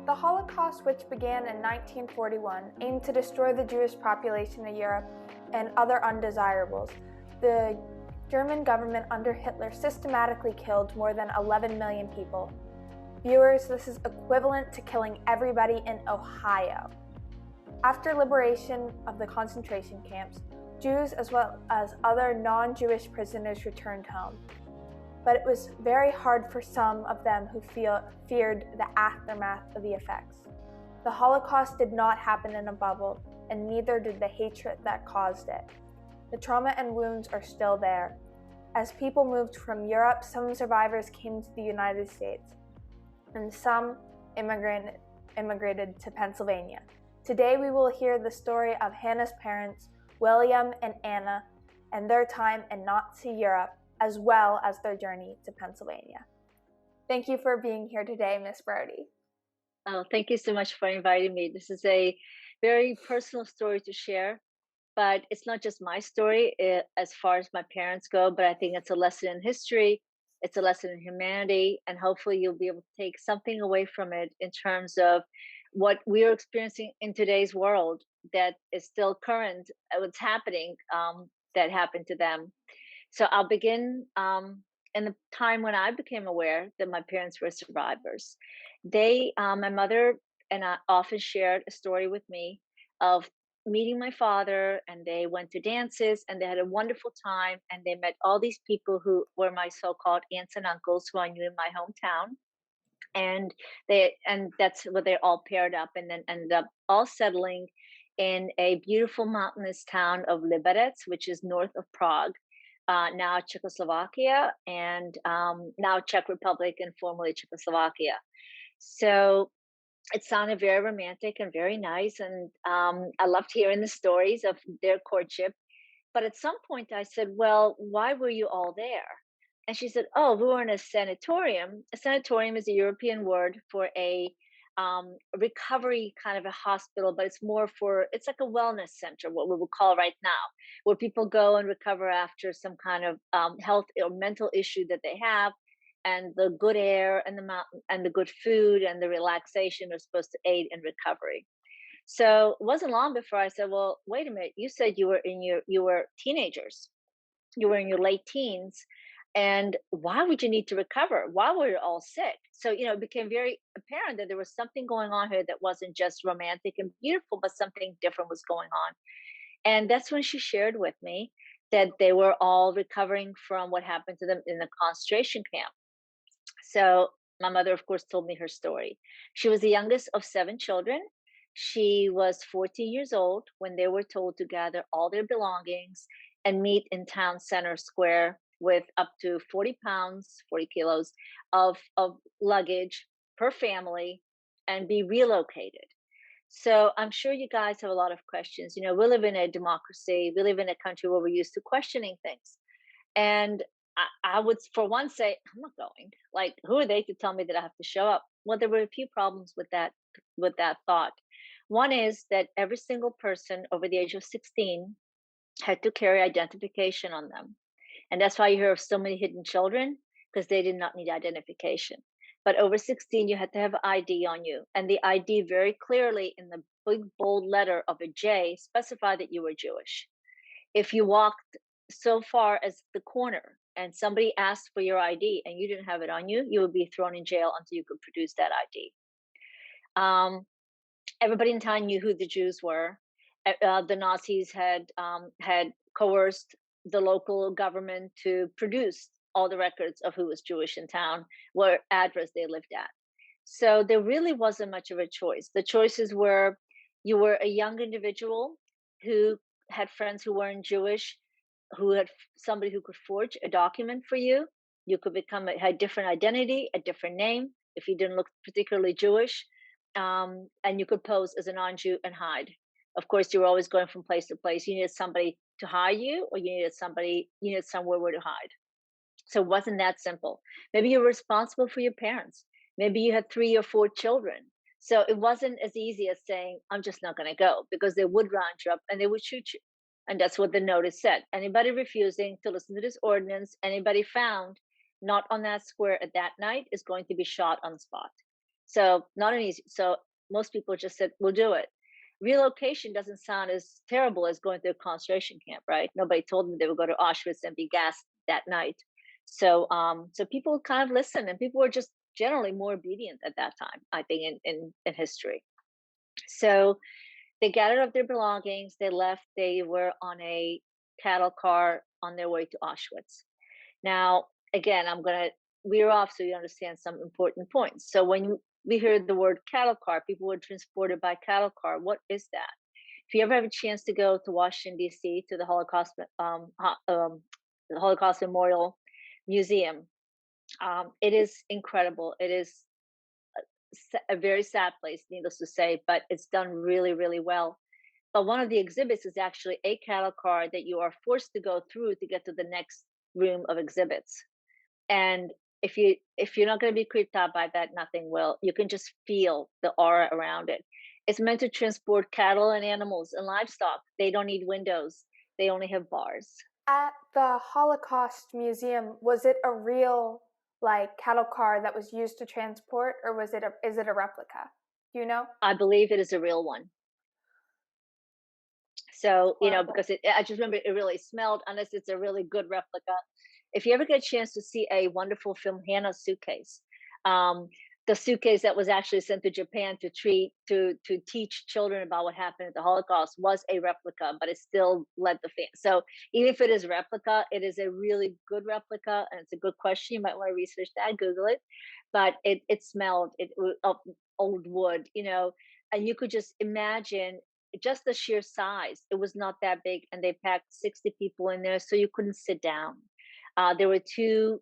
The Holocaust, which began in 1941, aimed to destroy the Jewish population of Europe and other undesirables. The German government under Hitler systematically killed more than 11 million people. Viewers, this is equivalent to killing everybody in Ohio. After liberation of the concentration camps, Jews as well as other non-Jewish prisoners returned home. But it was very hard for some of them who feared the aftermath of the effects. The Holocaust did not happen in a bubble, and neither did the hatred that caused it. The trauma and wounds are still there. As people moved from Europe, some survivors came to the United States, and some immigrated to Pennsylvania. Today we will hear the story of Hannah's parents, William and Anna, and their time in Nazi Europe, as well as their journey to Pennsylvania. Thank you for being here today, Miss Brody. Oh, thank you so much for inviting me. This is a very personal story to share, but it's not just my story as far as my parents go, but I think it's a lesson in history, it's a lesson in humanity, and hopefully you'll be able to take something away from it in terms of what we are experiencing in today's world that is still current, what's happening that happened to them. So I'll begin in the time when I became aware that my parents were survivors. My mother and I often shared a story with me of meeting my father, and they went to dances and they had a wonderful time, and they met all these people who were my so-called aunts and uncles who I knew in my hometown. And that's where they all paired up and then ended up all settling in a beautiful mountainous town of Liberec, which is north of Prague, now Czechoslovakia, and now Czech Republic and formerly Czechoslovakia. So it sounded very romantic and very nice, and I loved hearing the stories of their courtship. But at some point I said, well, why were you all there? And she said, oh, we were in a sanatorium. A sanatorium is a European word for a recovery kind of a hospital, but it's like a wellness center, what we would call right now, where people go and recover after some kind of health or mental issue that they have. And the good air and the mountain and the good food and the relaxation are supposed to aid in recovery. So it wasn't long before I said, well, wait a minute, you said you were teenagers, you were in your late teens, and why would you need to recover? Why were you all sick? So, it became very apparent that there was something going on here that wasn't just romantic and beautiful, but something different was going on. And that's when she shared with me that they were all recovering from what happened to them in the concentration camp. So my mother, of course, told me her story. She was the youngest of 7 children. She was 14 years old when they were told to gather all their belongings and meet in town center square with up to 40 pounds, 40 kilos of luggage per family and be relocated. So I'm sure you guys have a lot of questions. We live in a democracy. We live in a country where we're used to questioning things. And I would, for one, say, I'm not going. Like, who are they to tell me that I have to show up? Well, there were a few problems with that thought. One is that every single person over the age of 16 had to carry identification on them. And that's why you hear of so many hidden children, because they did not need identification. But over 16, you had to have ID on you. And the ID very clearly in the big bold letter of a J specified that you were Jewish. If you walked so far as the corner and somebody asked for your ID and you didn't have it on you, you would be thrown in jail until you could produce that ID. Everybody in town knew who the Jews were. The Nazis had coerced the local government to produce all the records of who was Jewish in town, what address they lived at. So there really wasn't much of a choice. The choices were, you were a young individual who had friends who weren't Jewish, who had somebody who could forge a document for you. You could become a different identity, a different name if you didn't look particularly Jewish, and you could pose as a non-Jew and hide. Of course, you were always going from place to place. You needed somebody to hide you, or you needed somewhere where to hide. So it wasn't that simple. Maybe you were responsible for your parents. Maybe you had 3 or 4 children. So it wasn't as easy as saying, I'm just not going to go, because they would round you up and they would shoot you. And that's what the notice said. Anybody refusing to listen to this ordinance, anybody found not on that square at that night is going to be shot on the spot. So not an easy. So most people just said, "We'll do it." Relocation doesn't sound as terrible as going to a concentration camp, right? Nobody told them they would go to Auschwitz and be gassed that night. So people kind of listened, and people were just generally more obedient at that time. I think in history. So they gathered up their belongings. They left. They were on a cattle car on their way to Auschwitz. Now, again, I'm going to veer off so you understand some important points. So we hear the word cattle car, people were transported by cattle car. What is that? If you ever have a chance to go to Washington D.C. to the Holocaust Memorial Museum, it is incredible. It is a very sad place, needless to say, but it's done really, really well. But one of the exhibits is actually a cattle car that you are forced to go through to get to the next room of exhibits. And if you're not going to be creeped out by that, nothing will. You can just feel the aura around it. It's meant to transport cattle and animals and livestock. They don't need windows. They only have bars. At the Holocaust Museum, was it a real like cattle car that was used to transport, or is it a replica? Do you know? I believe it is a real one. So, Horrible. because I just remember it really smelled, unless it's a really good replica. If you ever get a chance to see a wonderful film, Hannah's Suitcase, um, the suitcase that was actually sent to Japan to teach children about what happened at the Holocaust was a replica, but it still led the fan. So even if it is replica, it is a really good replica, and it's a good question. You might want to research that, Google it. But it smelled of old wood, and you could just imagine just the sheer size. It was not that big, and they packed 60 people in there, so you couldn't sit down. There were two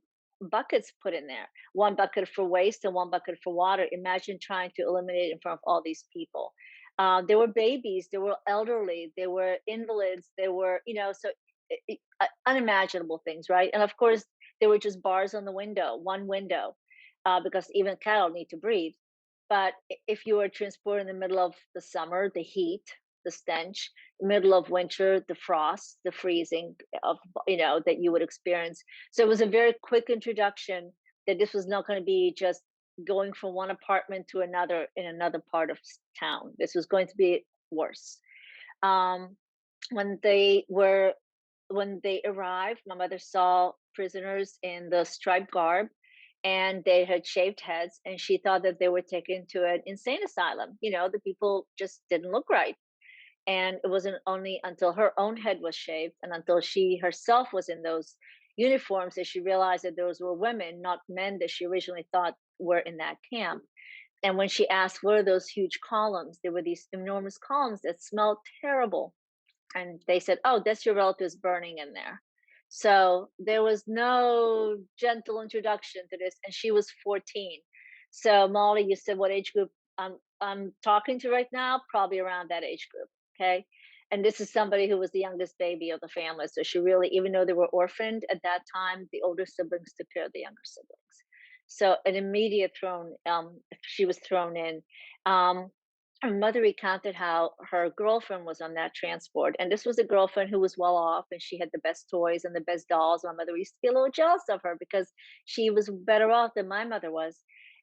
buckets put in there, one bucket for waste and one bucket for water. Imagine trying to eliminate in front of all these people. There were babies, there were elderly, there were invalids, there were, so unimaginable things, right? And of course, there were just bars on the window, one window, because even cattle need to breathe. But if you were transported in the middle of the summer, the heat, the stench, middle of winter, the frost, the freezing of, that you would experience. So it was a very quick introduction that this was not going to be just going from one apartment to another in another part of town. This was going to be worse. Um, when they were when they arrived, my mother saw prisoners in the striped garb, and they had shaved heads, and she thought that they were taken to an insane asylum. The people just didn't look right. And it wasn't only until her own head was shaved and until she herself was in those uniforms that she realized that those were women, not men that she originally thought were in that camp. And when she asked, what are those huge columns? There were these enormous columns that smelled terrible. And they said, oh, that's your relatives burning in there. So there was no gentle introduction to this. And she was 14. So Molly, you said what age group I'm talking to right now? Probably around that age group. Okay. And this is somebody who was the youngest baby of the family. So she really, even though they were orphaned at that time, the older siblings took care of the younger siblings. So an immediate she was thrown in. Um, her mother recounted how her girlfriend was on that transport. And this was a girlfriend who was well off, and she had the best toys and the best dolls. My mother used to be a little jealous of her because she was better off than my mother was.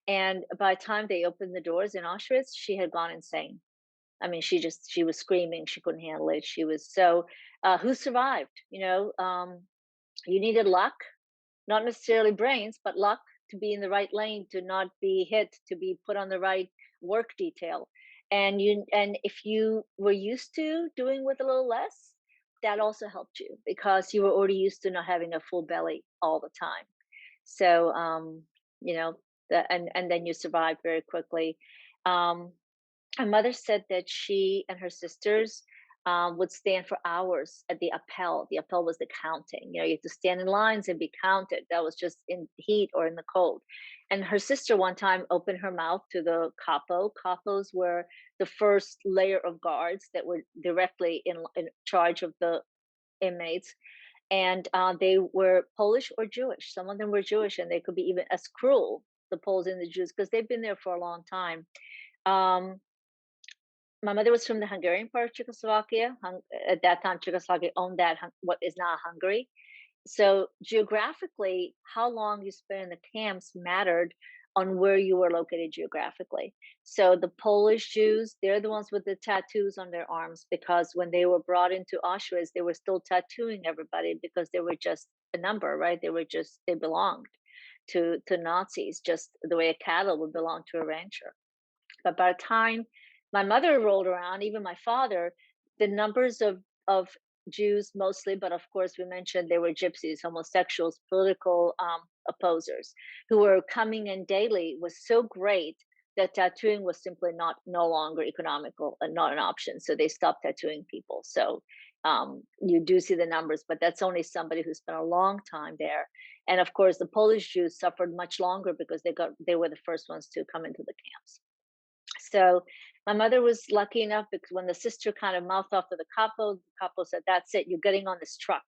And by the time they opened the doors in Auschwitz, she had gone insane. I mean, she was screaming. She couldn't handle it. She was so, who survived? You needed luck, not necessarily brains, but luck to be in the right lane, to not be hit, to be put on the right work detail. And if you were used to doing with a little less, that also helped you because you were already used to not having a full belly all the time. So you know, and then you survived very quickly. Um, my mother said that she and her sisters would stand for hours at the appel. The appel was the counting. You had to stand in lines and be counted. That was just in the heat or in the cold. And her sister one time opened her mouth to the capo. Capos were the first layer of guards that were directly in charge of the inmates. And they were Polish or Jewish. Some of them were Jewish, and they could be even as cruel, the Poles and the Jews, because they've been there for a long time. Um, my mother was from the Hungarian part of Czechoslovakia. At that time, Czechoslovakia owned what is now Hungary. So geographically, how long you spent in the camps mattered on where you were located geographically. So the Polish Jews, they're the ones with the tattoos on their arms because when they were brought into Auschwitz, they were still tattooing everybody because they were just a number, right? They belonged to Nazis, just the way a cattle would belong to a rancher. But by the time my mother rolled around, even my father, the numbers of Jews mostly, but of course we mentioned they were gypsies, homosexuals, political opposers who were coming in daily was so great that tattooing was simply not no longer economical and not an option. So they stopped tattooing people. So you do see the numbers, but that's only somebody who spent a long time there. And of course, the Polish Jews suffered much longer because they were the first ones to come into the camps. So my mother was lucky enough because when the sister kind of mouthed off to the capo said, "That's it, you're getting on this truck."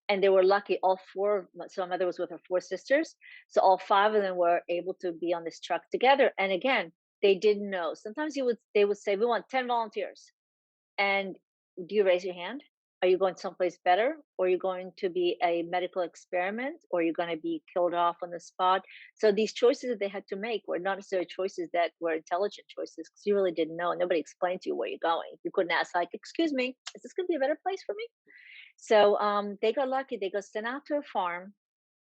And they were lucky, all four. So my mother was with her four sisters. So all five of them were able to be on this truck together. And again, they didn't know. Sometimes they would say, "We want 10 volunteers." And do you raise your hand? Are you going someplace better? Or are you going to be a medical experiment? Or are you going to be killed off on the spot? So these choices that they had to make were not necessarily choices that were intelligent choices because you really didn't know. Nobody explained to you where you're going. You couldn't ask, like, "Excuse me, is this going to be a better place for me?" So they got lucky. They got sent out to a farm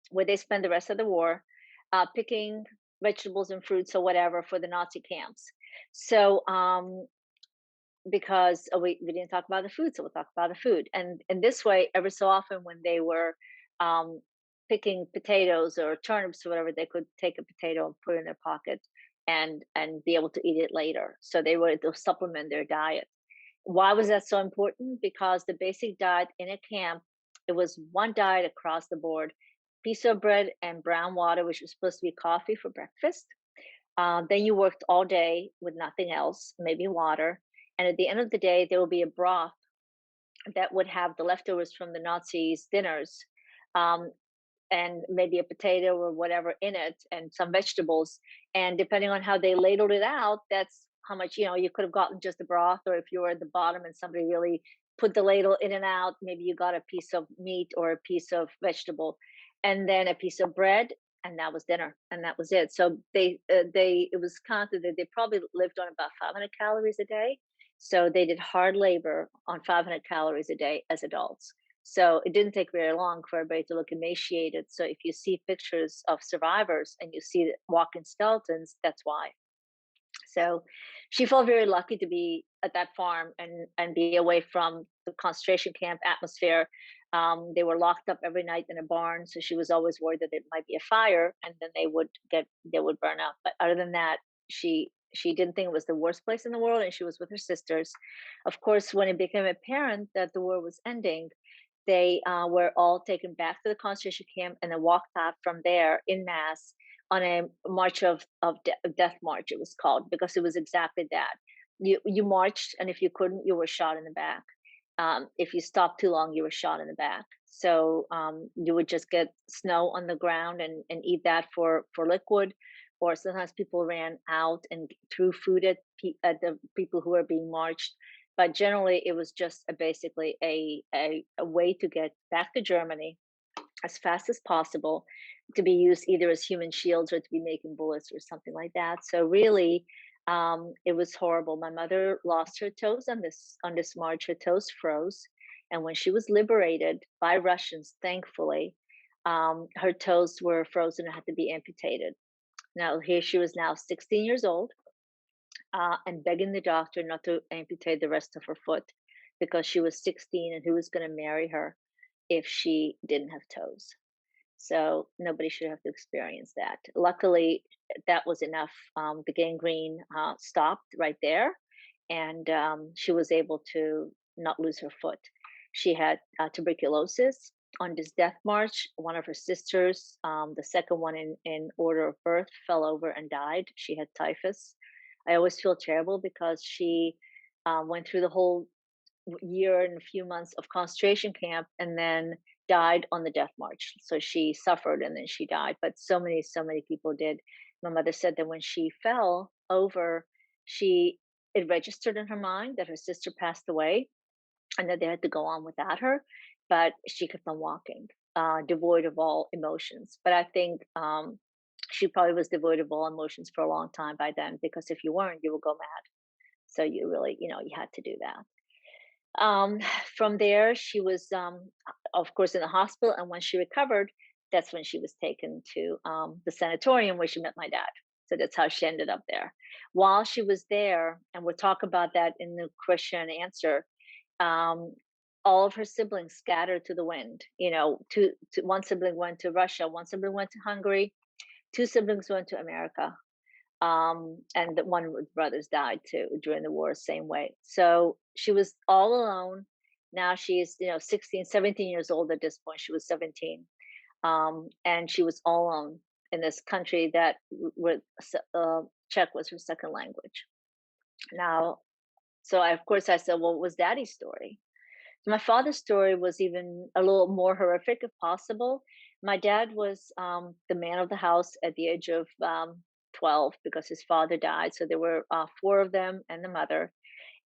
where they spent the rest of the war picking vegetables and fruits or whatever for the Nazi camps. So because we didn't talk about the food, so we'll talk about the food. And in this way, every so often when they were um, picking potatoes or turnips or whatever, they could take a potato and put it in their pocket and be able to eat it later. So they were to supplement their diet. Why was that so important? Because the basic diet in a camp, it was one diet across the board: piece of bread and brown water, which was supposed to be coffee for breakfast. Then you worked all day with nothing else, maybe water. And at the end of the day, there will be a broth that would have the leftovers from the Nazis' dinners, um, and maybe a potato or whatever in it, and some vegetables. And depending on how they ladled it out, that's how much you could have gotten just the broth, or if you were at the bottom and somebody really put the ladle in and out, maybe you got a piece of meat or a piece of vegetable, and then a piece of bread, and that was dinner, and that was it. So they it was counted that they probably lived on about 500 calories a day. So they did hard labor on 500 calories a day as adults. So it didn't take very long for everybody to look emaciated. So if you see pictures of survivors and you see walking skeletons, that's why. So she felt very lucky to be at that farm and be away from the concentration camp atmosphere. They were locked up every night in a barn, so she was always worried that there might be a fire and then they would burn up. But other than that, she didn't think it was the worst place in the world, and she was with her sisters. Of course, when it became apparent that the war was ending, they were all taken back to the concentration camp and then walked out from there in mass on a march of death march. It was called because it was exactly that. You marched, and if you couldn't, you were shot in the back. If you stopped too long, you were shot in the back. So you would just get snow on the ground and eat that for liquid, or sometimes people ran out and threw food at the people who were being marched. But generally, it was just basically a way to get back to Germany as fast as possible, to be used either as human shields or to be making bullets or something like that. So really, it was horrible. My mother lost her toes on this march. Her toes froze, and when she was liberated by Russians, thankfully, her toes were frozen and had to be amputated. Now here she was, now 16 years old, and begging the doctor not to amputate the rest of her foot because she was 16 and who was going to marry her if she didn't have toes. So nobody should have to experience that. Luckily, that was enough. The gangrene stopped right there, and she was able to not lose her foot. She had tuberculosis. On this death march, one of her sisters, the second one in order of birth, fell over and died. She had typhus. I always feel terrible because she went through the whole year and a few months of concentration camp and then died on the death march. So she suffered and then she died. But so many people did. My mother said that when she fell over, she it registered in her mind that her sister passed away and that they had to go on without her, but she kept on walking, devoid of all emotions. But I think She probably was devoid of all emotions for a long time by then, because if you weren't, you would go mad. So you really, you had to do that. Um, from there, she was, of course, in the hospital. And when she recovered, that's when she was taken to the sanatorium where she met my dad. So that's how she ended up there. While she was there, and we'll talk about that in the question and answer, um, all of her siblings scattered to the wind. One sibling went to Russia, one sibling went to Hungary, two siblings went to America, and the one of the brothers died too during the war, same way. So she was all alone. Now she's 16, 17 years old at this point. She was 17, and she was all alone in this country that where Czech was her second language. Now, so of course I said, well, what was Daddy's story? My father's story was even a little more horrific, if possible. My dad was the man of the house at the age of 12, because his father died. So there were four of them and the mother.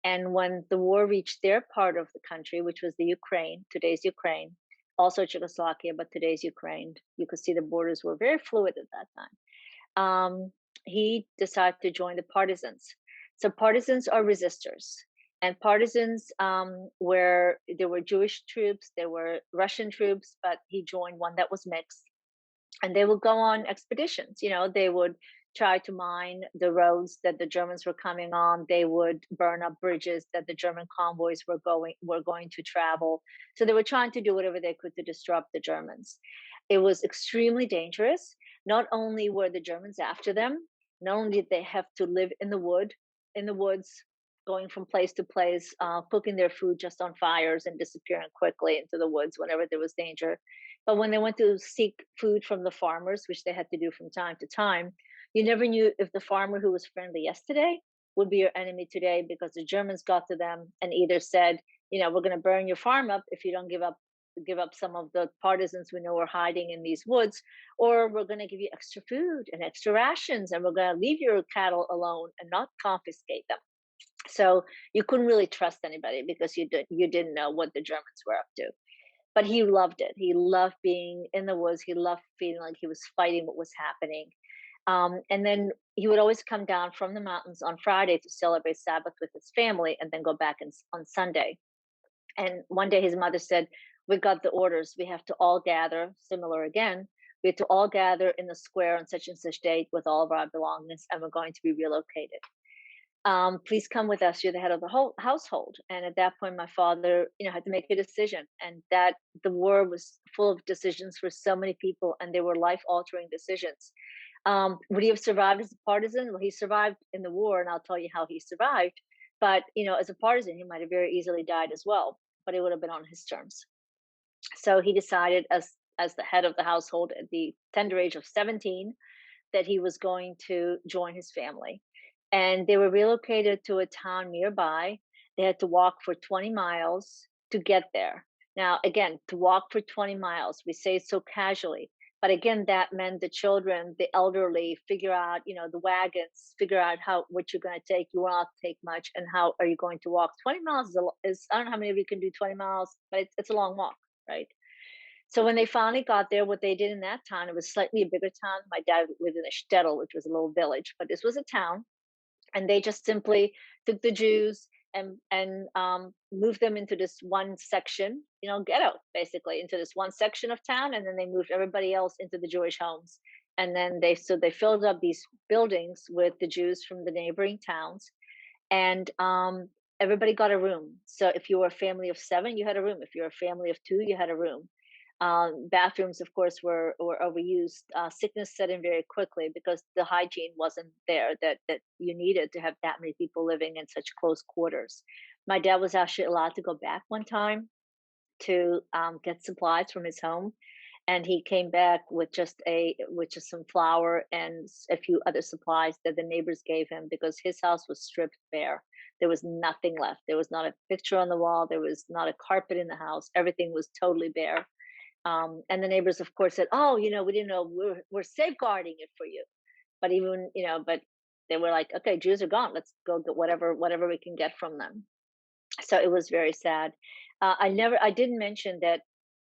And when the war reached their part of the country, which was the Ukraine, today's Ukraine, also Czechoslovakia, but today's Ukraine, you could see the borders were very fluid at that time. He decided to join the partisans. So partisans are resistors, and partisans, where there were Jewish troops, there were Russian troops, but he joined one that was mixed, and they would go on expeditions. They would try to mine the roads that the Germans were coming on. They would burn up bridges that the German convoys were going to travel. So they were trying to do whatever they could to disrupt the Germans. It was extremely dangerous. Not only were the Germans after them, not only did they have to live in the woods, going from place to place, cooking their food just on fires and disappearing quickly into the woods whenever there was danger. But when they went to seek food from the farmers, which they had to do from time to time, you never knew if the farmer who was friendly yesterday would be your enemy today, because the Germans got to them and either said, we're going to burn your farm up if you don't give up some of the partisans we know are hiding in these woods, or we're going to give you extra food and extra rations, and we're going to leave your cattle alone and not confiscate them. So you couldn't really trust anybody, because you didn't know what the Germans were up to. But he loved it. He loved being in the woods. He loved feeling like he was fighting what was happening. And then he would always come down from the mountains on Friday to celebrate Sabbath with his family, and then go back on Sunday. And one day his mother said, "We got the orders. We have to all gather," similar again. "We have to all gather in the square on such and such date with all of our belongings, and we're going to be relocated. Please come with us. You're the head of the whole household." And at that point, my father, had to make a decision, and that the war was full of decisions for so many people, and they were life-altering decisions. Would he have survived as a partisan? Well, he survived in the war, and I'll tell you how he survived. But as a partisan, he might have very easily died as well, but it would have been on his terms. So he decided, as the head of the household at the tender age of 17, that he was going to join his family. And they were relocated to a town nearby. They had to walk for 20 miles to get there. Now, again, to walk for 20 miles, we say it so casually, but again, that meant the children, the elderly, figure out, the wagons, figure out what you're going to take. You won't take much, and how are you going to walk? 20 miles is I don't know how many of you can do 20 miles, but it's a long walk, right? So when they finally got there, what they did in that town, it was slightly a bigger town. My dad lived in a shtetl, which was a little village, but this was a town, and they just simply took the Jews and moved them into this one section, ghetto, basically, into this one section of town, and then they moved everybody else into the Jewish homes, and then they filled up these buildings with the Jews from the neighboring towns, and everybody got a room. So if you were a family of seven, you had a room. If you're a family of two, you had a room. Bathrooms, of course, were overused. Sickness set in very quickly because the hygiene wasn't there that you needed to have that many people living in such close quarters. My dad was actually allowed to go back one time to get supplies from his home, and he came back with just some flour and a few other supplies that the neighbors gave him, because his house was stripped bare. There was nothing left. There was not a picture on the wall. There was not a carpet in the house. Everything was totally bare. And the neighbors, of course, said, "Oh, we didn't know, we're safeguarding it for you." But but they were like, "Okay, Jews are gone. Let's go get whatever we can get from them." So it was very sad. I didn't mention that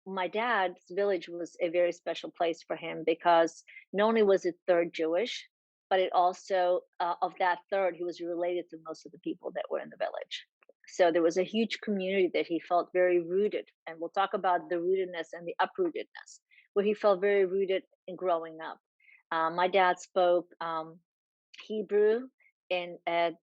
my dad's village was a very special place for him because not only was it third Jewish, but it also, of that third, he was related to most of the people that were in the village. So there was a huge community that he felt very rooted. And we'll talk about the rootedness and the uprootedness, where he felt very rooted in growing up. My dad spoke Hebrew at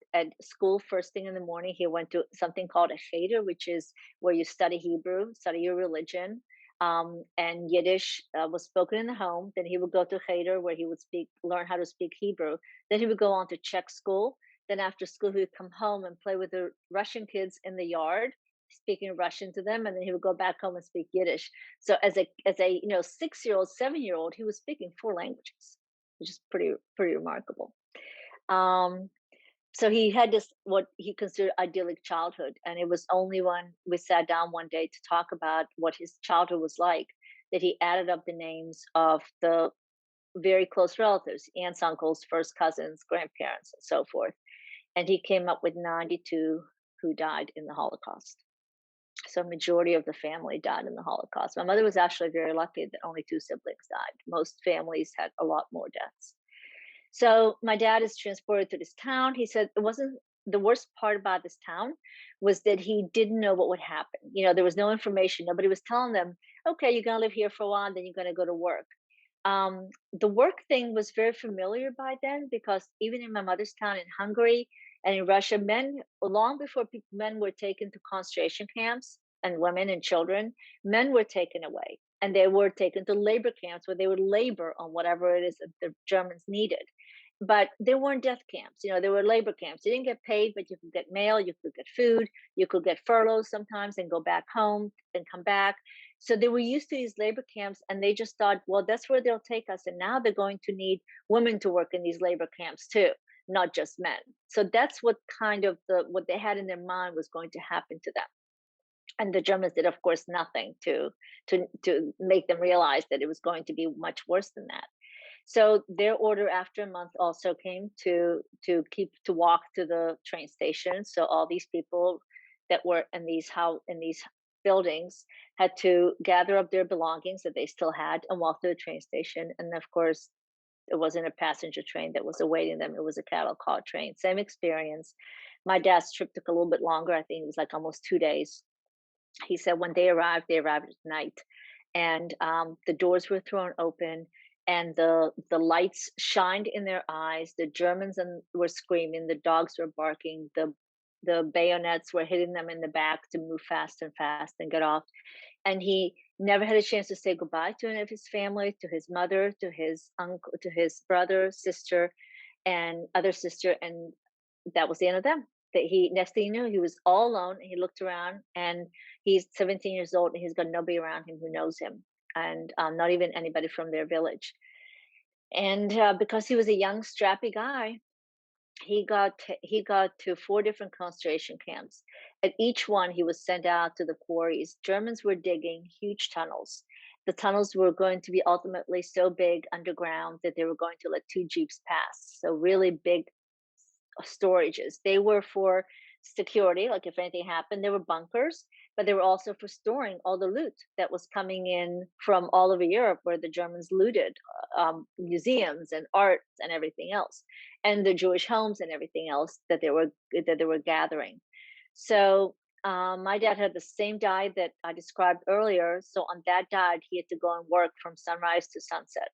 school first thing in the morning. He went to something called a cheder, which is where you study Hebrew, study your religion. And Yiddish was spoken in the home. Then he would go to cheder where he would learn how to speak Hebrew. Then he would go on to Czech school. Then after school, he would come home and play with the Russian kids in the yard, speaking Russian to them, and then he would go back home and speak Yiddish. So as a 6-year-old, 7-year-old, he was speaking 4 languages, which is pretty remarkable. Um, so he had this what he considered idyllic childhood, and it was only when we sat down one day to talk about what his childhood was like that he added up the names of the very close relatives, aunts, uncles, first cousins, grandparents, and so forth. And he came up with 92 who died in the Holocaust. So majority of the family died in the Holocaust. My mother was actually very lucky that only 2 siblings died. Most families had a lot more deaths. So my dad is transported to this town. He said it wasn't the worst part about this town was that he didn't know what would happen. There was no information. Nobody was telling them, okay, you're going to live here for a while, then you're going to go to work. The work thing was very familiar by then because even in my mother's town in Hungary and in Russia, long before men were taken to concentration camps and women and children, men were taken away and they were taken to labor camps where they would labor on whatever it is that the Germans needed. But there weren't death camps. There were labor camps. You didn't get paid, but you could get mail, you could get food, you could get furloughs sometimes and go back home and come back. So they were used to these labor camps and they just thought, well, that's where they'll take us. And now they're going to need women to work in these labor camps too, not just men. So that's what kind of what they had in their mind was going to happen to them. And the Germans did, of course, nothing to make them realize that it was going to be much worse than that. So their order after a month also came to walk to the train station. So all these people that were in these buildings had to gather up their belongings that they still had and walk to the train station. And of course, it wasn't a passenger train that was awaiting them. It was a cattle car train. Same experience. My dad's trip took a little bit longer. I think it was like almost 2 days. He said when they arrived at night, and the doors were thrown open, and the lights shined in their eyes. The Germans were screaming, the dogs were barking, the bayonets were hitting them in the back to move fast and fast and get off. And he never had a chance to say goodbye to any of his family, to his mother, to his uncle, to his brother, sister, and other sister, and that was the end of them. That he next thing you knew, he was all alone. And he looked around, and he's 17 years old, and he's got nobody around him who knows him, and not even anybody from their village. And because he was a young, strappy guy, he got to 4 different concentration camps. At each one, he was sent out to the quarries. Germans were digging huge tunnels. The tunnels were going to be ultimately so big underground that they were going to let 2 jeeps pass. So really big storages. They were for security, like if anything happened, there were bunkers, but they were also for storing all the loot that was coming in from all over Europe, where the Germans looted museums and art and everything else, and the Jewish homes and everything else that they were gathering. So my dad had the same diet that I described earlier. So on that diet, he had to go and work from sunrise to sunset,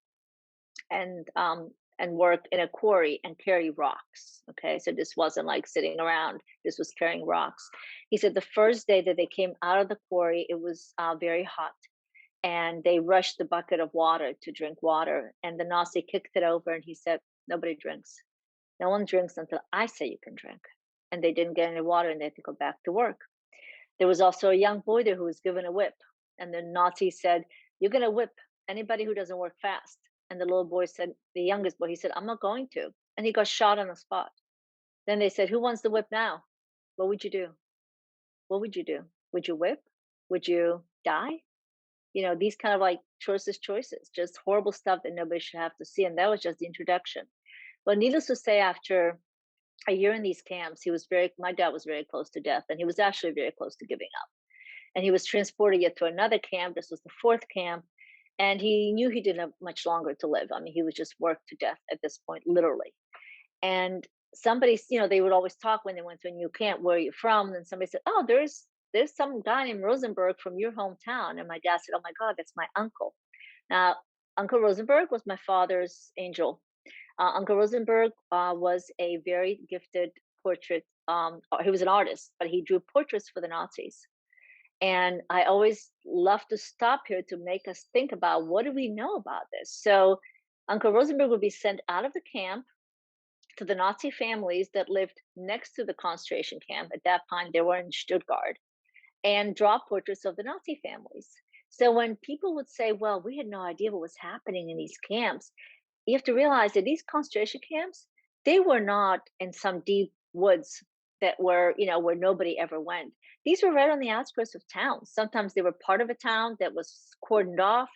and work in a quarry and carry rocks. Okay, so this wasn't like sitting around. This was carrying rocks. He said the first day that they came out of the quarry, it was very hot, and they rushed the bucket of water to drink water. And the Nazi kicked it over, and he said, "Nobody drinks. No one drinks until I say you can drink." And they didn't get any water, and they had to go back to work. There was also a young boy there who was given a whip, and the Nazi said, "You're going to whip anybody who doesn't work fast." And the little boy said, the youngest boy, he said, "I'm not going to." And he got shot on the spot. Then they said, "Who wants the whip now?" What would you do? What would you do? Would you whip? Would you die? These kind of like choices, just horrible stuff that nobody should have to see. And that was just the introduction. But needless to say, after a year in these camps, my dad was very close to death, and he was actually very close to giving up. and he was transported yet to another camp. This was the fourth camp, and he knew he didn't have much longer to live. I mean, he was just worked to death at this point, literally. And somebody, they would always talk when they went to a new camp, where are you from? And somebody said, oh, there's some guy named Rosenberg from your hometown. And my dad said, oh my God, that's my uncle. Now, Uncle Rosenberg was my father's angel. Uncle Rosenberg was a very gifted portrait. He was an artist, but he drew portraits for the Nazis. And I always love to stop here to make us think about, what do we know about this? So Uncle Rosenberg would be sent out of the camp to the Nazi families that lived next to the concentration camp. At that time, they were in Stuttgart, and draw portraits of the Nazi families. So when people would say, well, we had no idea what was happening in these camps, you have to realize that these concentration camps, they were not in some deep woods that were, where nobody ever went. These were right on the outskirts of towns. Sometimes they were part of a town that was cordoned off.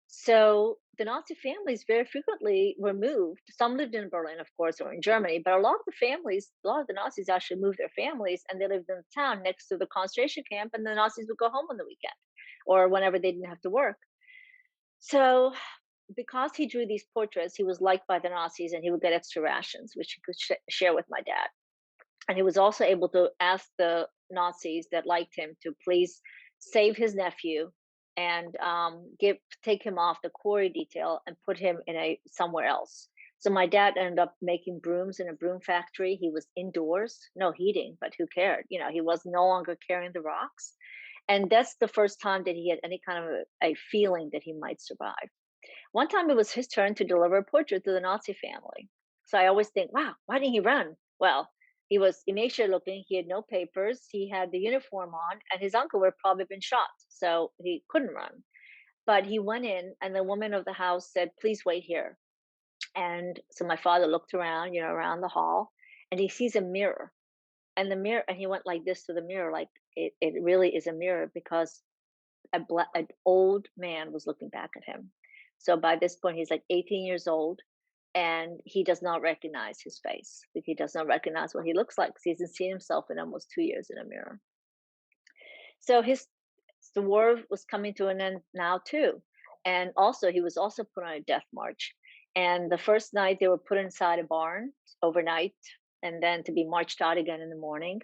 So the Nazi families very frequently were moved. Some lived in Berlin, of course, or in Germany, but a lot of the families, a lot of the Nazis actually moved their families, and they lived in the town next to the concentration camp, and the Nazis would go home on the weekend or whenever they didn't have to work. So because he drew these portraits, he was liked by the Nazis, and he would get extra rations, which he could share with my dad. And he was also able to ask the Nazis that liked him to please save his nephew and take him off the quarry detail and put him in somewhere else. So my dad ended up making brooms in a broom factory. He was indoors, no heating, but who cared? He was no longer carrying the rocks. And that's the first time that he had any kind of a feeling that he might survive. One time it was his turn to deliver a portrait to the Nazi family. So I always think, wow, why didn't he run? Well, he was emaciated looking. He had no papers. He had the uniform on, and his uncle would have probably been shot. So he couldn't run. But he went in, and the woman of the house said, please wait here. And so my father looked around, around the hall, and he sees a mirror. And the mirror, and he went like this to the mirror, like it really is a mirror, because an old man was looking back at him. So by this point, he's like 18 years old, and he does not recognize his face. He does not recognize what he looks like, because he hasn't seen himself in almost 2 years in a mirror. So the war was coming to an end now too, and also he was also put on a death march. And the first night they were put inside a barn overnight, and then to be marched out again in the morning.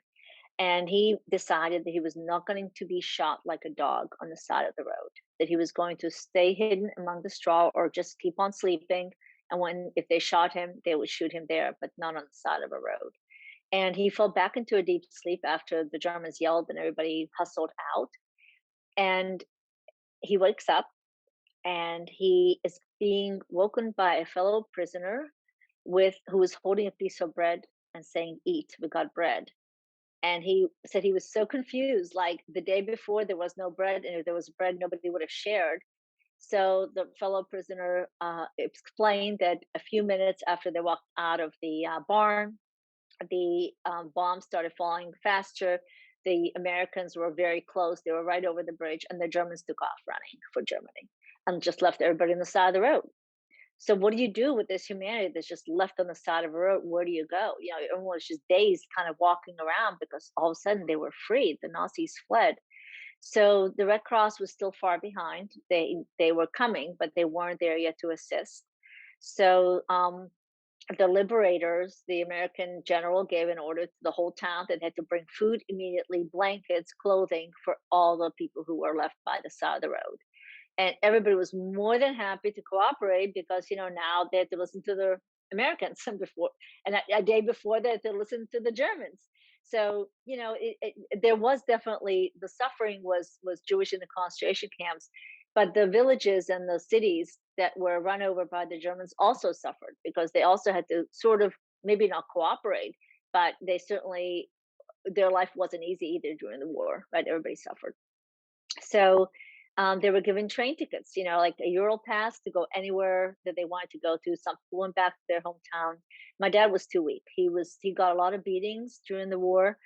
And he decided that he was not going to be shot like a dog on the side of the road, that he was going to stay hidden among the straw or just keep on sleeping. And if they shot him, they would shoot him there, but not on the side of a road. And he fell back into a deep sleep after the Germans yelled and everybody hustled out. And he wakes up, and he is being woken by a fellow prisoner who was holding a piece of bread and saying, eat, we got bread. And he said he was so confused. Like, the day before, there was no bread, and if there was bread, nobody would have shared. So the fellow prisoner explained that a few minutes after they walked out of the barn, the bombs started falling faster. The Americans were very close. They were right over the bridge, and the Germans took off running for Germany and just left everybody on the side of the road. So what do you do with this humanity that's just left on the side of a road? Where do you go? Everyone was just dazed, kind of walking around, because all of a sudden they were freed. The Nazis fled. So the Red Cross was still far behind. They were coming, but they weren't there yet to assist. So the liberators, the American general, gave an order to the whole town that had to bring food immediately, blankets, clothing for all the people who were left by the side of the road. And everybody was more than happy to cooperate, because now they had to listen to the Americans, and a day before they had to listen to the Germans. So there was definitely, the suffering was Jewish in the concentration camps, but the villages and the cities that were run over by the Germans also suffered, because they also had to sort of, maybe not cooperate, but they certainly, their life wasn't easy either during the war, right? Everybody suffered. So they were given train tickets, like a Euro pass to go anywhere that they wanted to go to. Some people went back to their hometown. My dad was too weak. He got a lot of beatings during the war.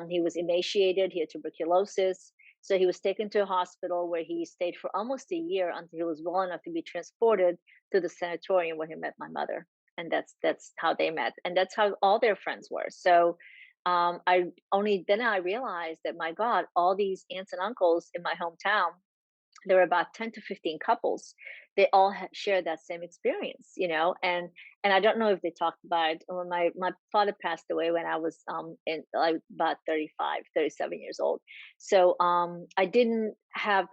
He was emaciated. He had tuberculosis. So he was taken to a hospital, where he stayed for almost a year until he was well enough to be transported to the sanatorium where he met my mother. And that's how they met. And that's how all their friends were. So I only then I realized that, my God, all these aunts and uncles in my hometown, there were about 10 to 15 couples. They all had shared that same experience, and I don't know if they talked about it. When my father passed away when I was in like about 35, 37 years old. So I didn't have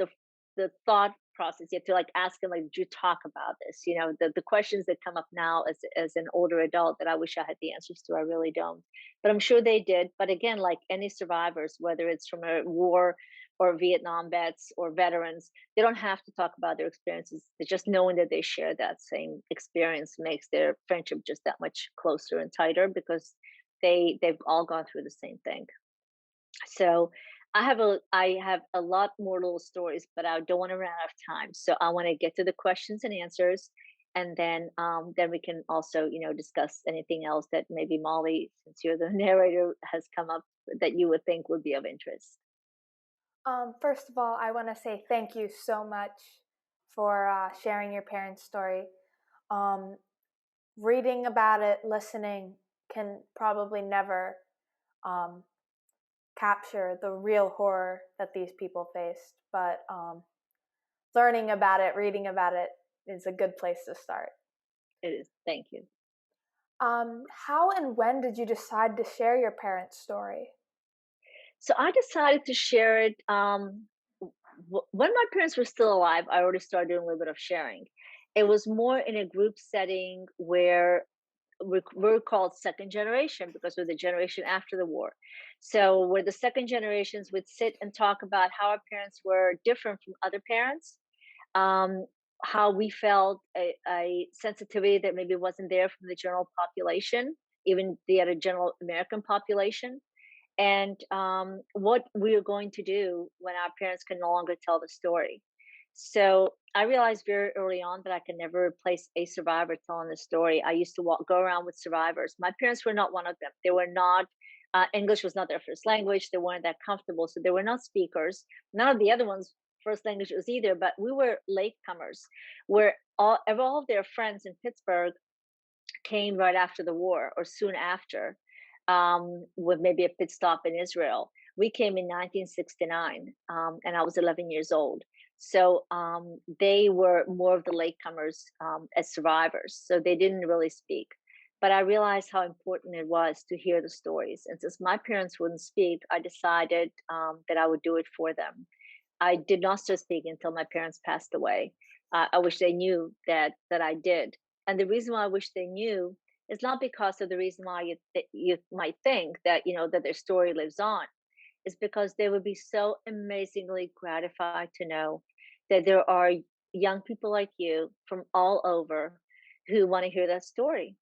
the thought process yet to like ask him, like, did you talk about this? The questions that come up now as an older adult that I wish I had the answers to, I really don't. But I'm sure they did. But again, like any survivors, whether it's from a war or Vietnam vets or veterans, they don't have to talk about their experiences. They just knowing that they share that same experience makes their friendship just that much closer and tighter, because they've all gone through the same thing. So I have a lot more little stories, but I don't want to run out of time. So I want to get to the questions and answers, and then we can also discuss anything else that maybe Molly, since you're the narrator, has come up that you would think would be of interest. First of all, I want to say thank you so much for sharing your parents' story. Um, Reading about it, listening can probably never um, capture the real horror that these people faced, but learning about it, reading about it is a good place to start. It is. Thank you. How and when did you decide to share your parents' story? So I decided to share it when my parents were still alive. I already started doing a little bit of sharing. It was more in a group setting where we're called second generation because we're the generation after the war. So where the second generations would sit and talk about how our parents were different from other parents, um, how we felt a sensitivity that maybe wasn't there from the general population, even the other general American population, and what we are going to do when our parents can no longer tell the story. So I realized very early on that I could never replace a survivor telling the story. I used to go around with survivors. My parents were not one of them. They were not. English was not their first language. They weren't that comfortable, so they were not speakers. None of the other ones first language was either. But we were latecomers, where all of their friends in Pittsburgh came right after the war or soon after, with maybe a pit stop in Israel. We came in 1969, and I was 11 years old. So they were more of the latecomers as survivors. So they didn't really speak. But I realized how important it was to hear the stories. And since my parents wouldn't speak, I decided that I would do it for them. I did not start speaking until my parents passed away. I wish they knew that I did, and the reason why I wish they knew is not because of the reason why you might think that that their story lives on. Is because they would be so amazingly gratified to know that there are young people like you from all over who want to hear that story,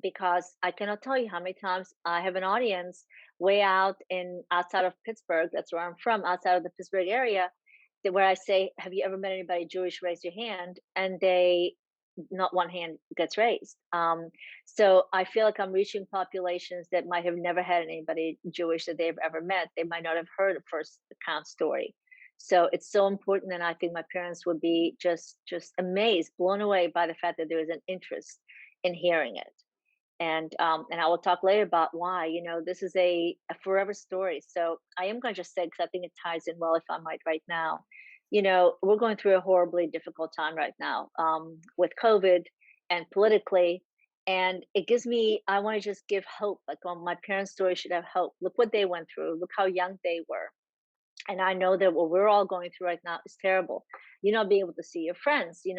because I cannot tell you how many times I have an audience way out in outside of Pittsburgh. That's where I'm from, outside of the Pittsburgh area, where I say, "Have you ever met anybody Jewish? Raise your hand," and they not one hand gets raised. So I feel like I'm reaching populations that might have never had anybody Jewish that they've ever met. They might not have heard a first account story. So it's so important, and I think my parents would be just amazed, blown away by the fact that there is an interest in hearing it. And I will talk later about why. This is a forever story. So I am going to just say, because I think it ties in well, if I might, right now. We're going through a horribly difficult time right now, with COVID and politically, and it gives me. I want to just give hope. Like, my parents' story should have hope. Look what they went through. Look how young they were. And I know that what we're all going through right now is terrible. Not being able to see your friends. You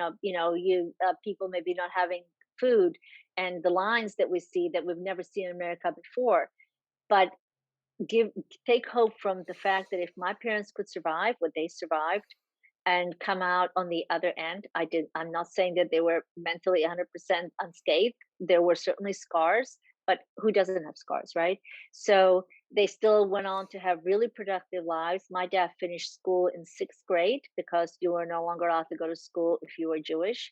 people maybe not having food, and the lines that we see that we've never seen in America before. But give take hope from the fact that if my parents could survive what they survived and come out on the other end. I'm not saying that they were mentally 100% unscathed. There were certainly scars, but who doesn't have scars, right? So they still went on to have really productive lives. My dad finished school in 6th grade because you were no longer allowed to go to school if you were Jewish.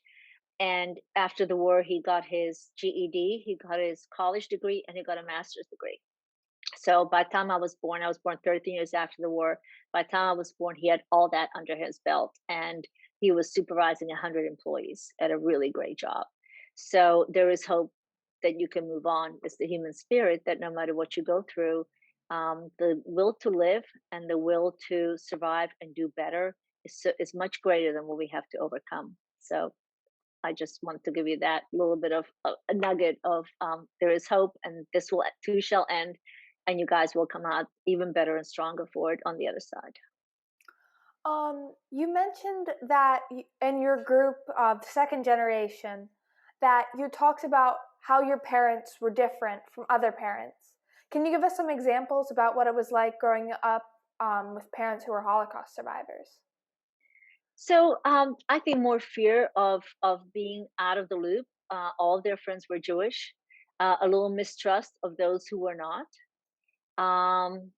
And after the war, he got his GED, he got his college degree, and he got a master's degree. So by the time I was born 13 years after the war. By the time I was born, he had all that under his belt, and he was supervising 100 employees at a really great job. So there is hope that you can move on. It's the human spirit that no matter what you go through, the will to live and the will to survive and do better is much greater than what we have to overcome. So I just want to give you that little bit of a nugget of there is hope, and this will too shall end, and you guys will come out even better and stronger for it on the other side. You mentioned that in your group of second generation, that you talked about how your parents were different from other parents. Can you give us some examples about what it was like growing up with parents who were Holocaust survivors? So I think more fear of being out of the loop. All of their friends were Jewish. A little mistrust of those who were not. Um,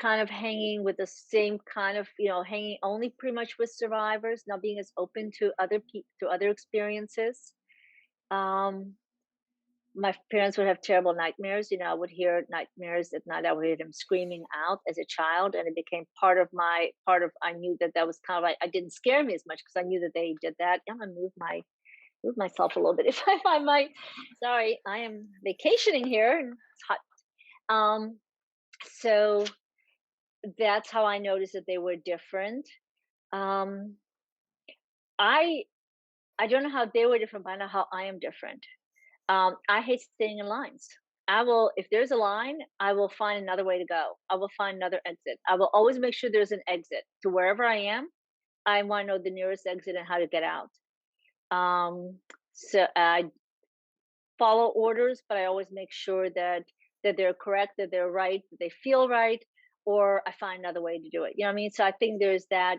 kind of hanging with the same kind of, hanging only pretty much with survivors, not being as open to to other experiences. Um, my parents would have terrible nightmares. I would hear nightmares at night. I would hear them screaming out as a child, and it became I knew that that was kind of like, I didn't scare me as much because I knew that they did that. I'm gonna move myself a little bit if I might. Sorry, I am vacationing here and it's hot. Um, so that's how I noticed that they were different. Um, I I don't know how they were different, but I know how I am different. I hate staying in lines. I will, if there's a line, I will find another way to go. I will find another exit. I will always make sure there's an exit to wherever I am. I want to know the nearest exit and how to get out. Um, so I follow orders, but I always make sure that they're correct, that they're right, that they feel right, or I find another way to do it. You know what I mean? So I think there's that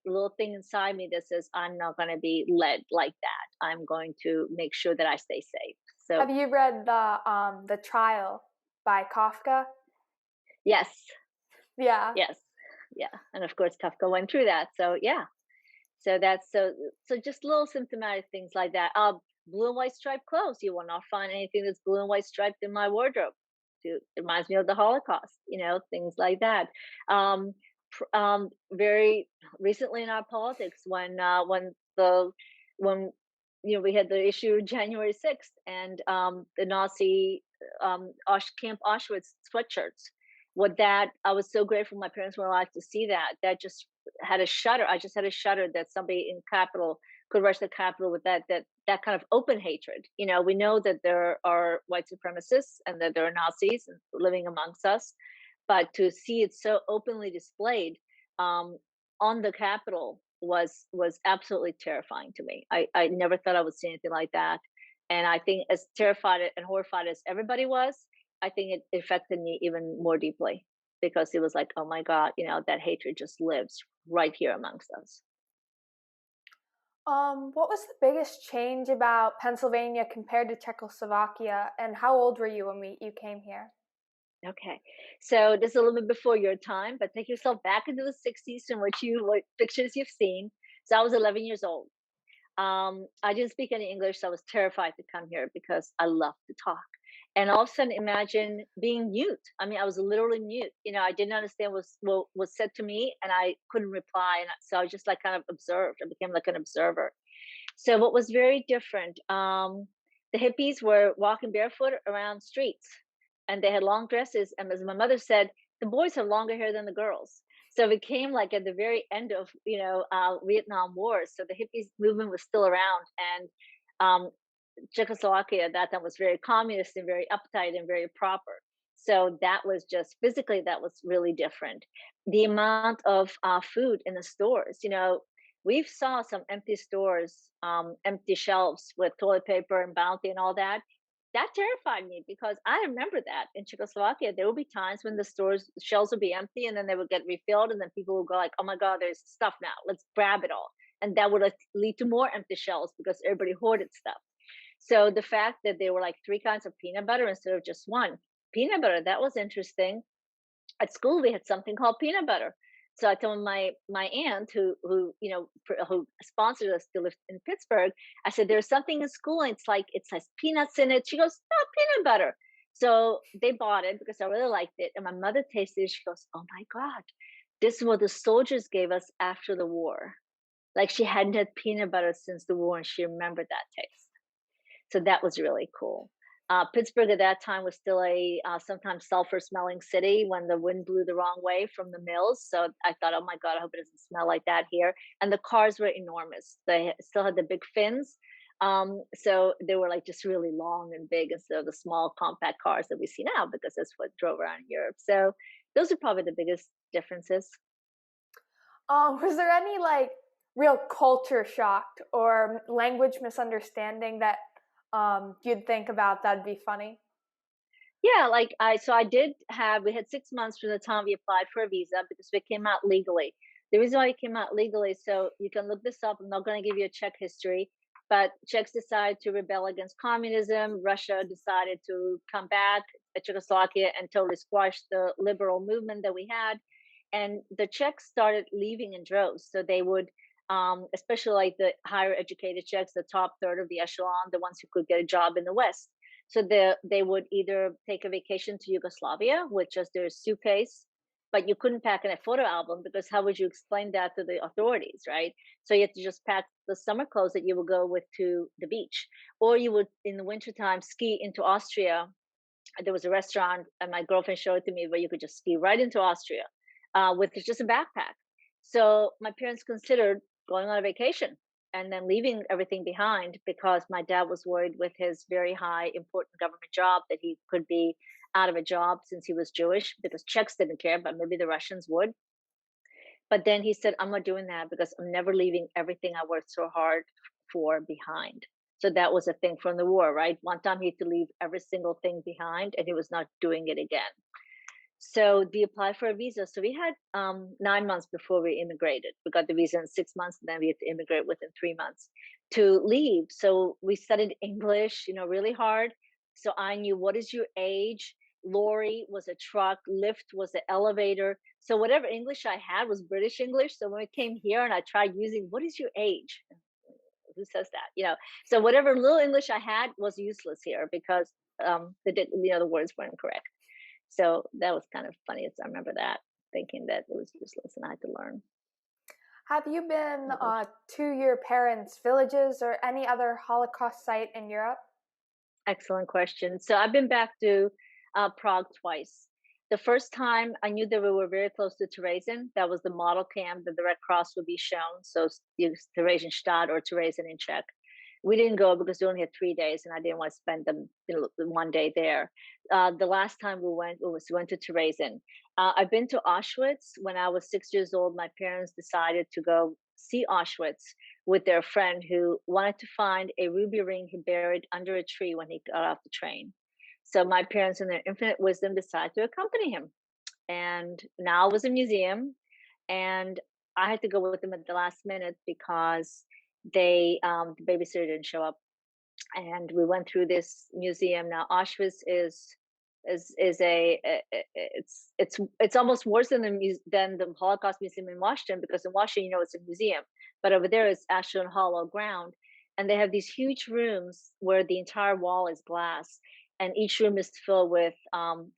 little thing inside me that says I'm not going to be led like that. I'm going to make sure that I stay safe. So Have you read the Trial by Kafka? yes, Yeah. yes, yeah, and of course Kafka went through that. So yeah, so that's so just little symptomatic things like that. Blue and white striped clothes. You will not find anything that's blue and white striped in my wardrobe. It reminds me of the Holocaust. Things like that. Um, very recently in our politics, when we had the issue of January 6th and the Nazi Camp Auschwitz sweatshirts. What that I was so grateful my parents were alive to see that. That just had a shudder. I just had a shudder that somebody in Capitol could rush the Capitol with that kind of open hatred. We know that there are white supremacists and that there are Nazis living amongst us, but to see it so openly displayed um, on the Capitol was absolutely terrifying to me. I never thought I would see anything like that, and I think as terrified and horrified as everybody was, I think it affected me even more deeply because it was like, oh my God, that hatred just lives right here amongst us. What was the biggest change about Pennsylvania compared to Czechoslovakia, and how old were you when you came here? Okay, so this is a little bit before your time, but take yourself back into the '60s from what pictures you've seen. So I was 11 years old. I didn't speak any English, so I was terrified to come here because I love to talk. And all of a sudden, imagine being mute. I mean, I was literally mute. I didn't understand what was said to me, and I couldn't reply. And so I was just like kind of observed. I became like an observer. So what was very different? The hippies were walking barefoot around streets, and they had long dresses. And as my mother said, the boys have longer hair than the girls. So it came like at the very end of Vietnam War. So the hippies movement was still around, and um, Czechoslovakia at that time was very communist and very uptight and very proper. So that was just physically that was really different. The amount of food in the stores, we saw some empty stores, empty shelves with toilet paper and Bounty and all that. That terrified me because I remember that in Czechoslovakia, there would be times when the stores shelves would be empty and then they would get refilled, and then people would go like, "Oh my God, there's stuff now. Let's grab it all," and that would lead to more empty shelves because everybody hoarded stuff. So the fact that there were like three kinds of peanut butter instead of just one peanut butter, that was interesting. At school, we had something called peanut butter. So I told my aunt who sponsored us to live in Pittsburgh. I said, "There's something in school, and it's like it says peanuts in it." She goes, "No, peanut butter." So they bought it because I really liked it. And my mother tasted it. She goes, "Oh my God, this is what the soldiers gave us after the war." Like she hadn't had peanut butter since the war, and she remembered that taste. So that was really cool. Pittsburgh at that time was still a sometimes sulfur smelling city when the wind blew the wrong way from the mills. So I thought, oh my God, I hope it doesn't smell like that here. And the cars were enormous. They still had the big fins. So they were like just really long and big instead of the small compact cars that we see now, because that's what drove around in Europe. So those are probably the biggest differences. Was there any like real culture shock or language misunderstanding that you'd think about that'd be funny? Yeah, like I did have, we had 6 months from the time we applied for a visa because we came out legally. The reason why we came out legally, so you can look this up. I'm not going to give you a Czech history, but Czechs decided to rebel against communism. Russia decided to come back at Czechoslovakia and totally squash the liberal movement that we had. And the Czechs started leaving in droves. So they would, especially like the higher educated Czechs, the top third of the echelon, the ones who could get a job in the West. So they would either take a vacation to Yugoslavia with just their suitcase, but you couldn't pack in a photo album because how would you explain that to the authorities, right? So you had to just pack the summer clothes that you would go with to the beach, or you would in the wintertime ski into Austria. There was a restaurant, and my girlfriend showed it to me where you could just ski right into Austria with just a backpack. So my parents considered going on a vacation and then leaving everything behind because my dad was worried with his very high, important government job that he could be out of a job since he was Jewish, because Czechs didn't care, but maybe the Russians would. But then he said, I'm not doing that because I'm never leaving everything I worked so hard for behind. So that was a thing from the war, right? One time he had to leave every single thing behind and he was not doing it again. So we applied for a visa. So we had 9 months before we immigrated. We got the visa in 6 months, and then we had to immigrate within 3 months to leave. So we studied English, really hard. So I knew, what is your age? Lorry was a truck, lift was an elevator. So whatever English I had was British English. So when we came here and I tried using, what is your age? Who says that? So whatever little English I had was useless here because the words weren't correct. So that was kind of funny. I remember that, thinking that it was useless and I had to learn. Have you been to your parents' villages or any other Holocaust site in Europe? Excellent question. So I've been back to Prague twice. The first time I knew that we were very close to Terezin. That was the model camp that the Red Cross would be shown. So Theresienstadt or Terezin in Czech. We didn't go because we only had 3 days, and I didn't want to spend them one day there. The last time we went to Terezin. I've been to Auschwitz. When I was 6 years old, my parents decided to go see Auschwitz with their friend who wanted to find a ruby ring he buried under a tree when he got off the train. So my parents, in their infinite wisdom, decided to accompany him. And now it was a museum, and I had to go with them at the last minute because the babysitter didn't show up, and we went through this museum. Now Auschwitz is it's almost worse than the Holocaust Museum in Washington, because in Washington, it's a museum, but over there it's actually on hollow ground, and they have these huge rooms where the entire wall is glass, and each room is filled with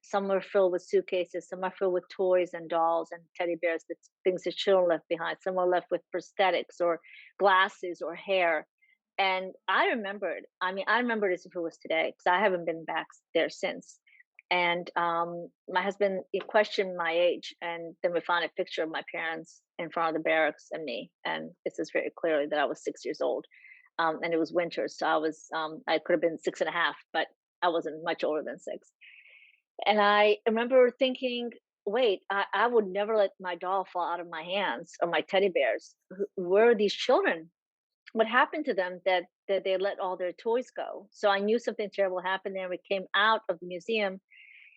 some are filled with suitcases, some are filled with toys and dolls and teddy bears, that things that children left behind, some are left with prosthetics or glasses or hair. And I remembered, I remember as if it was today, because I haven't been back there since. And my husband, he questioned my age, and then we found a picture of my parents in front of the barracks and me, and it says very clearly that I was 6 years old, and it was winter, so I could have been 6.5, but I wasn't much older than 6. And I remember thinking, wait, I would never let my doll fall out of my hands, or my teddy bears. Where are these children? What happened to them that they let all their toys go? So I knew something terrible happened there. We came out of the museum,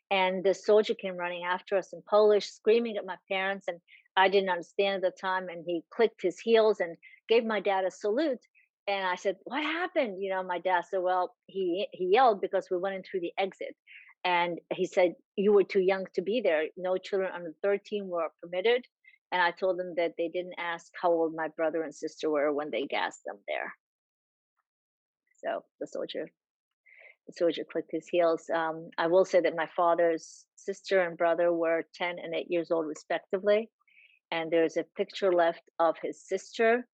and the soldier came running after us in Polish, screaming at my parents, and I didn't understand at the time. And he clicked his heels and gave my dad a salute. And I said, "What happened?" My dad said, "Well, he yelled because we went in through the exit." And he said, "You were too young to be there. No children under 13 were permitted." And I told them that they didn't ask how old my brother and sister were when they gassed them there. So the soldier clicked his heels. I will say that my father's sister and brother were 10 and 8 years old, respectively. And there's a picture left of his sister,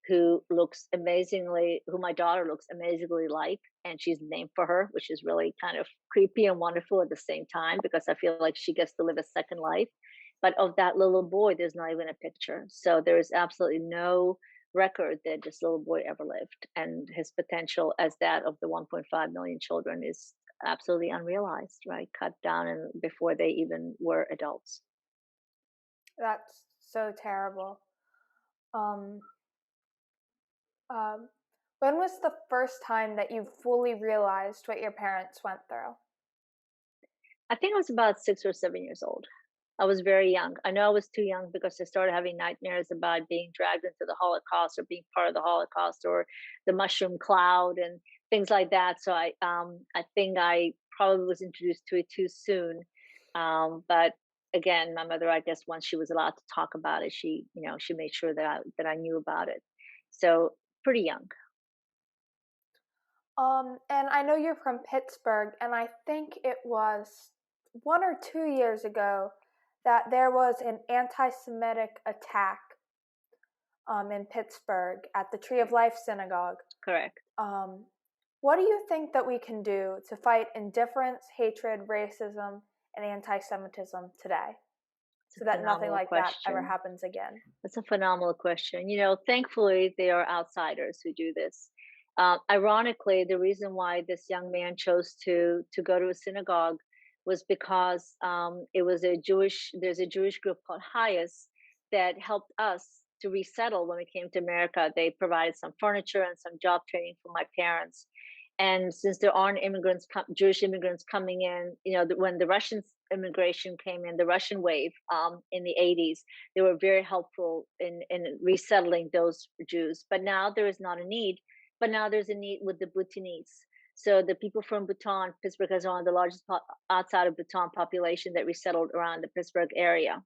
who looks amazingly, who my daughter looks amazingly like, and she's named for her, which is really kind of creepy and wonderful at the same time because I feel like she gets to live a second life. But of that little boy, there's not even a picture. So there is absolutely no record that this little boy ever lived. And his potential as that of the 1.5 million children is absolutely unrealized, right? Cut down and before they even were adults. That's so terrible. Um, um, when was the first time that you fully realized what your parents went through? I think I was about 6 or 7 years old. I was very young. I know I was too young because I started having nightmares about being dragged into the Holocaust or being part of the Holocaust or the mushroom cloud and things like that. So I think I probably was introduced to it too soon. But again, my mother, I guess, once she was allowed to talk about it, she made sure that I knew about it. So pretty young. And I know you're from Pittsburgh, and I think it was 1 or 2 years ago that there was an anti-Semitic attack in Pittsburgh at the Tree of Life Synagogue. Correct. Um, what do you think that we can do to fight indifference, hatred, racism, and anti-Semitism today, It's so a that nothing phenomenal like that ever question. happens again? That's a phenomenal question. Thankfully, they are outsiders who do this. Ironically, the reason why this young man chose to go to a synagogue was because it was a Jewish. There's a Jewish group called Hayas that helped us to resettle when we came to America. They provided some furniture and some job training for my parents. And since there aren't Jewish immigrants coming in, when the Russian immigration came in, the Russian wave in the 80s, they were very helpful in resettling those Jews. But now there is not a need. But now there's a need with the Bhutanese. So the people from Bhutan, Pittsburgh has one of the largest outside of Bhutan population that resettled around the Pittsburgh area.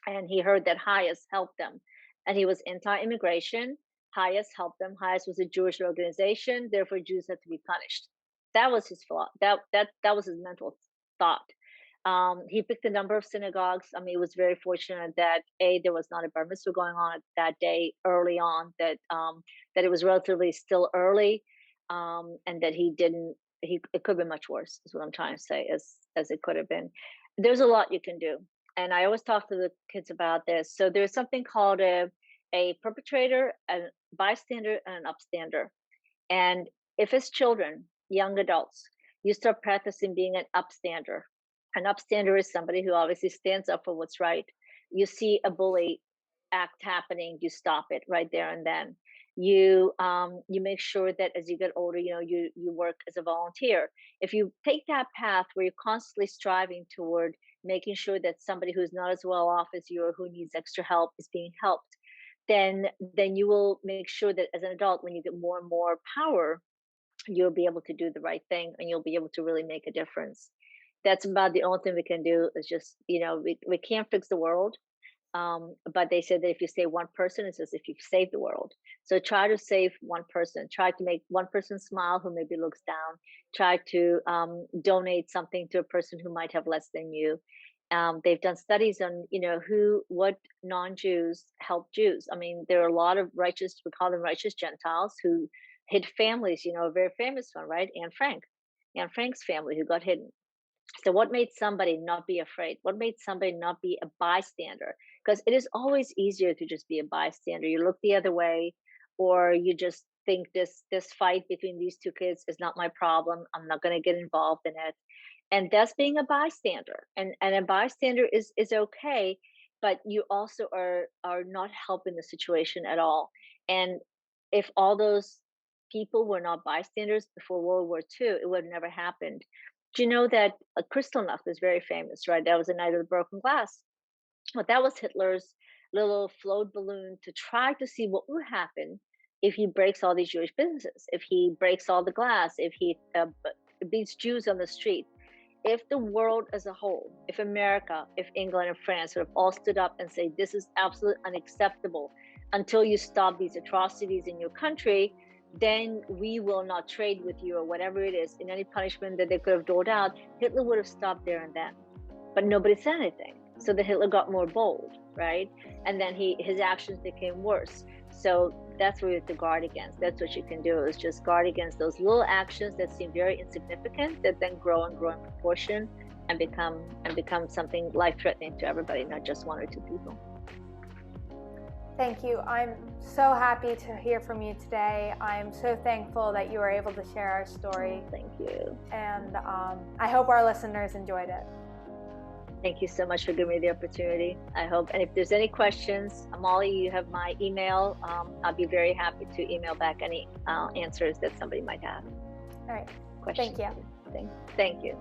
And he heard that Hayas helped them. And he was anti-immigration. Hayas helped them. Hayas was a Jewish organization, therefore Jews had to be punished. That was his thought. That was his mental thought. He picked a number of synagogues. I mean, it was very fortunate that there was not a bar mitzvah going on that day early on. That it was relatively still early, and that he didn't. It could have been much worse. Is what I'm trying to say. As it could have been. There's a lot you can do, and I always talk to the kids about this. So there's something called a perpetrator, a bystander, and an upstander. And if it's children, young adults, you start practicing being an upstander. An upstander is somebody who obviously stands up for what's right. You see a bully act happening, you stop it right there and then. You make sure that as you get older, you work as a volunteer. If you take that path where you're constantly striving toward making sure that somebody who's not as well off as you or who needs extra help is being helped, then you will make sure that as an adult, when you get more and more power, you'll be able to do the right thing and you'll be able to really make a difference. That's about the only thing we can do is just, we can't fix the world. But they said that if you save one person, it's as if you've saved the world. So try to save one person, try to make one person smile who maybe looks down, try to donate something to a person who might have less than you. They've done studies on, what non-Jews help Jews. I mean, there are a lot of righteous, we call them righteous Gentiles, who hid families, a very famous one, right? Anne Frank's family who got hidden. So, what made somebody not be afraid? What made somebody not be a bystander? Because it is always easier to just be a bystander. You look the other way, or you just think this fight between these two kids is not my problem. I'm not going to get involved in it, and that's being a bystander. And a bystander is okay, but you also are not helping the situation at all. And if all those people were not bystanders before World War II, it would have never happened. Do you know that Kristallnacht is very famous, right? That was the night of the broken glass. Well, that was Hitler's little float balloon to try to see what would happen if he breaks all these Jewish businesses, if he breaks all the glass, if he beats Jews on the street. If the world as a whole, if America, if England and France sort of all stood up and say, this is absolutely unacceptable until you stop these atrocities in your country, then we will not trade with you or whatever it is in any punishment that they could have doled out, Hitler would have stopped there and then. But nobody said anything. So the Hitler got more bold, right? And then his actions became worse. So that's what we have to guard against. That's what you can do, is just guard against those little actions that seem very insignificant, that then grow and grow in proportion and become something life-threatening to everybody, not just one or two people. Thank you. I'm so happy to hear from you today. I'm so thankful that you were able to share our story. Thank you. And I hope our listeners enjoyed it. Thank you so much for giving me the opportunity. I hope, and if there's any questions, Mollie, you have my email. I'll be very happy to email back any answers that somebody might have. All right. Questions. Thank you. Thank you.